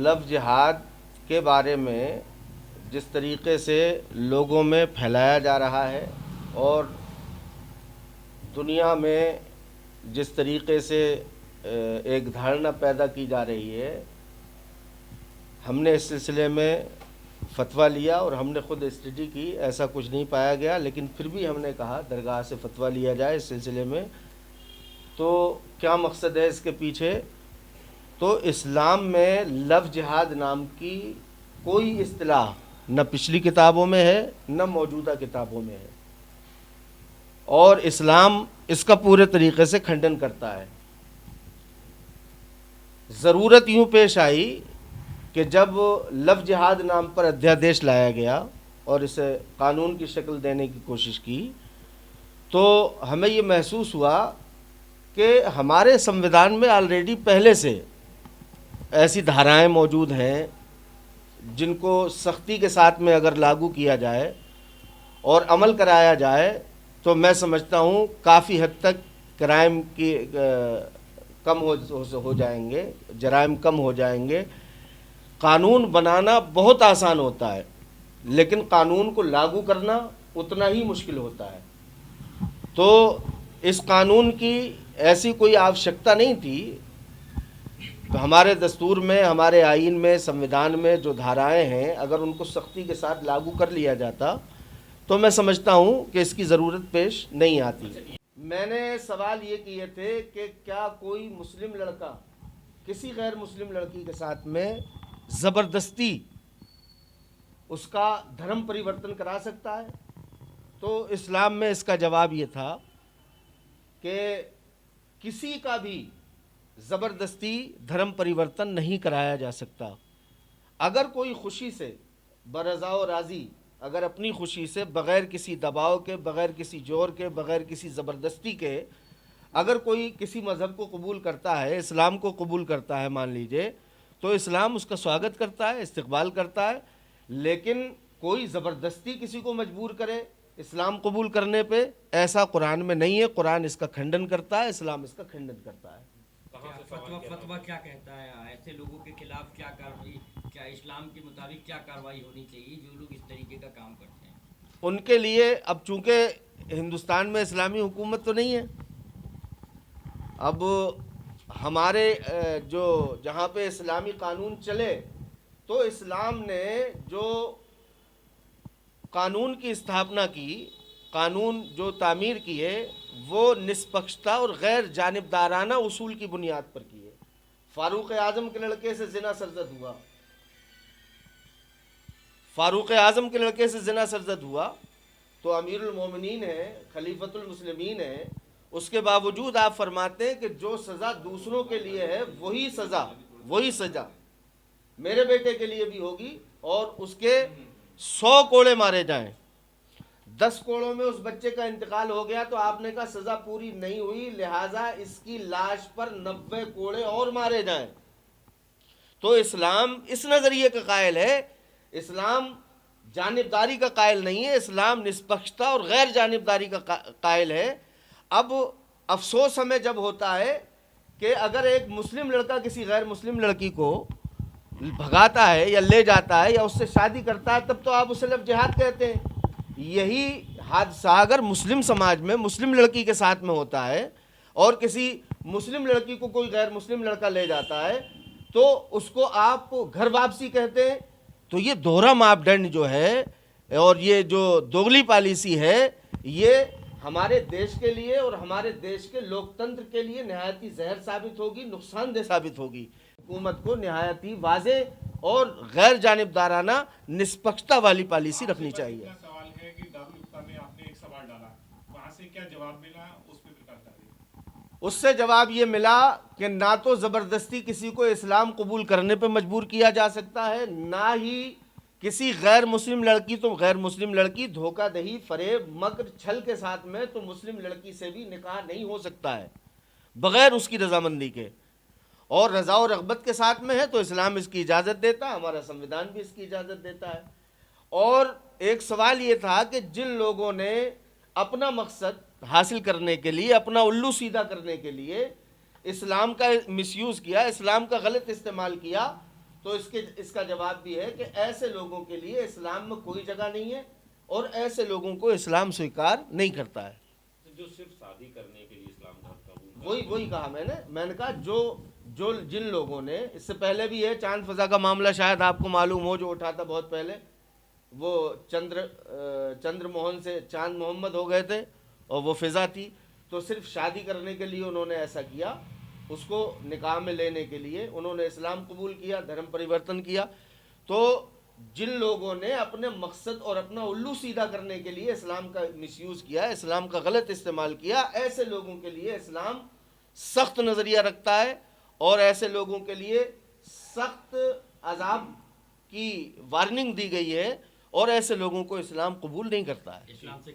لفظ جہاد کے بارے میں جس طریقے سے لوگوں میں پھیلایا جا رہا ہے اور دنیا میں جس طریقے سے ایک دھارنا پیدا کی جا رہی ہے، ہم نے اس سلسلے میں فتویٰ لیا اور ہم نے خود اسٹڈی کی، ایسا کچھ نہیں پایا گیا، لیکن پھر بھی ہم نے کہا درگاہ سے فتویٰ لیا جائے اس سلسلے میں۔ تو کیا مقصد ہے اس کے پیچھے؟ تو اسلام میں لفظ جہاد نام کی کوئی اصطلاح نہ پچھلی کتابوں میں ہے نہ موجودہ کتابوں میں ہے، اور اسلام اس کا پورے طریقے سے کھنڈن کرتا ہے۔ ضرورت یوں پیش آئی کہ جب لفظ جہاد نام پر ادھیادیش لایا گیا اور اسے قانون کی شکل دینے کی کوشش کی، تو ہمیں یہ محسوس ہوا کہ ہمارے سمویدھان میں آلریڈی پہلے سے ایسی دھارائیں موجود ہیں جن کو سختی کے ساتھ میں اگر لاگو کیا جائے اور عمل کرایا جائے تو میں سمجھتا ہوں کافی حد تک کرائم کی کم ہو جائیں گے، جرائم کم ہو جائیں گے۔ قانون بنانا بہت آسان ہوتا ہے، لیکن قانون کو لاگو کرنا اتنا ہی مشکل ہوتا ہے۔ تو اس قانون کی ایسی کوئی آوشکتا نہیں تھی، تو ہمارے دستور میں، ہمارے آئین میں، سمویدھان میں جو دھارائیں ہیں اگر ان کو سختی کے ساتھ لاگو کر لیا جاتا تو میں سمجھتا ہوں کہ اس کی ضرورت پیش نہیں آتی۔ میں نے سوال یہ کیے تھے کہ کیا کوئی مسلم لڑکا کسی غیر مسلم لڑکی کے ساتھ میں زبردستی اس کا دھرم پریورتن کرا سکتا ہے؟ تو اسلام میں اس کا جواب یہ تھا کہ کسی کا بھی زبردستی دھرم پریورتن نہیں کرایا جا سکتا۔ اگر کوئی خوشی سے برضا و راضی، اگر اپنی خوشی سے بغیر کسی دباؤ کے، بغیر کسی زور کے، بغیر کسی زبردستی کے اگر کوئی کسی مذہب کو قبول کرتا ہے، اسلام کو قبول کرتا ہے مان لیجئے، تو اسلام اس کا سواگت کرتا ہے، استقبال کرتا ہے۔ لیکن کوئی زبردستی کسی کو مجبور کرے اسلام قبول کرنے پہ، ایسا قرآن میں نہیں ہے۔ قرآن اس کا کھنڈن کرتا ہے، اسلام اس کا کھنڈن کرتا ہے۔ فتویٰ کیا کہتا ہے؟ ایسے لوگوں کے خلاف کیا کارروائی، کیا اسلام کے مطابق کیا کارروائی ہونی چاہیے جو لوگ اس طریقے کا کام کرتے ہیں؟ ان کے لیے اب چونکہ ہندوستان میں اسلامی حکومت تو نہیں ہے، اب ہمارے جو جہاں پہ اسلامی قانون چلے، تو اسلام نے جو قانون کی استھاپنا کی، قانون جو تعمیر کی ہے، وہ نسپکشتا اور غیر جانبدارانہ اصول کی بنیاد پر کی ہے۔ فاروق اعظم کے لڑکے سے زنا سرزد ہوا، فاروق اعظم کے لڑکے سے زنا سرزد ہوا تو امیر المومنین ہے، خلیفۃ المسلمین ہے، اس کے باوجود آپ فرماتے ہیں کہ جو سزا دوسروں کے لیے ہے وہی سزا میرے بیٹے کے لیے بھی ہوگی، اور اس کے 100 کوڑے مارے جائیں۔ 10 کوڑوں میں اس بچے کا انتقال ہو گیا تو آپ نے کہا سزا پوری نہیں ہوئی، لہٰذا اس کی لاش پر 90 کوڑے اور مارے جائیں۔ تو اسلام اس نظریے کا قائل ہے، اسلام جانبداری کا قائل نہیں ہے، اسلام نسپکشتا اور غیر جانبداری کا قائل ہے۔ اب افسوس ہمیں جب ہوتا ہے کہ اگر ایک مسلم لڑکا کسی غیر مسلم لڑکی کو بھگاتا ہے یا لے جاتا ہے یا اس سے شادی کرتا ہے، تب تو آپ اسے لفظ جہاد کہتے ہیں۔ یہی حادثہ اگر مسلم سماج میں مسلم لڑکی کے ساتھ میں ہوتا ہے اور کسی مسلم لڑکی کو کوئی غیر مسلم لڑکا لے جاتا ہے تو اس کو آپ گھر واپسی کہتے ہیں۔ تو یہ دوہرا ماپدنڈ جو ہے اور یہ جو دوگلی پالیسی ہے، یہ ہمارے دیش کے لیے اور ہمارے دیش کے لوکتنتر کے لیے نہایت ہی زہر ثابت ہوگی، نقصان دہ ثابت ہوگی۔ حکومت کو نہایت ہی واضح اور غیر جانبدارانہ نسپکشتا والی پالیسی رکھنی چاہیے۔ سوال ہے کہ دارالفتہ میں آپ نے ایک سوال ڈالا، وہاں سے کیا جواب ملا اس پہ بھی بتا دیں۔ اس سے جواب یہ ملا کہ نہ تو زبردستی کسی کو اسلام قبول کرنے پہ مجبور کیا جا سکتا ہے، نہ ہی کسی غیر مسلم لڑکی، تو غیر مسلم لڑکی دھوکہ دہی، فریب، مکر، چھل کے ساتھ میں تو مسلم لڑکی سے بھی نکاح نہیں ہو سکتا ہے بغیر اس کی رضامندی کے، اور رضا و رغبت کے ساتھ میں ہے تو اسلام اس کی اجازت دیتا ہے، ہمارا سمویدھان بھی اس کی اجازت دیتا ہے۔ اور ایک سوال یہ تھا کہ جن لوگوں نے اپنا مقصد حاصل کرنے کے لیے، اپنا الو سیدھا کرنے کے لیے اسلام کا مس یوز کیا، اسلام کا غلط استعمال کیا، تو اس کا جواب بھی ہے کہ ایسے لوگوں کے لیے اسلام میں کوئی جگہ نہیں ہے اور ایسے لوگوں کو اسلام سویکار نہیں کرتا ہے. جو صرف شادی کرنے کے لیے اسلام دھرم وہی کہا میں نے کہا جو جن لوگوں نے اس سے پہلے بھی ہے چاند فضا کا معاملہ شاید آپ کو معلوم ہو جو اٹھا تھا بہت پہلے, وہ چندر موہن سے چاند محمد ہو گئے تھے اور وہ فضا تھی, تو صرف شادی کرنے کے لیے انہوں نے ایسا کیا, اس کو نکاح میں لینے کے لیے انہوں نے اسلام قبول کیا, دھرم پریورتن کیا. تو جن لوگوں نے اپنے مقصد اور اپنا الو سیدھا کرنے کے لیے اسلام کا مس یوز کیا, اسلام کا غلط استعمال کیا, ایسے لوگوں کے لیے اسلام سخت نظریہ رکھتا ہے اور ایسے لوگوں کے لیے سخت عذاب کی وارننگ دی گئی ہے, اور ایسے لوگوں کو اسلام قبول نہیں کرتا ہے. اسلام سے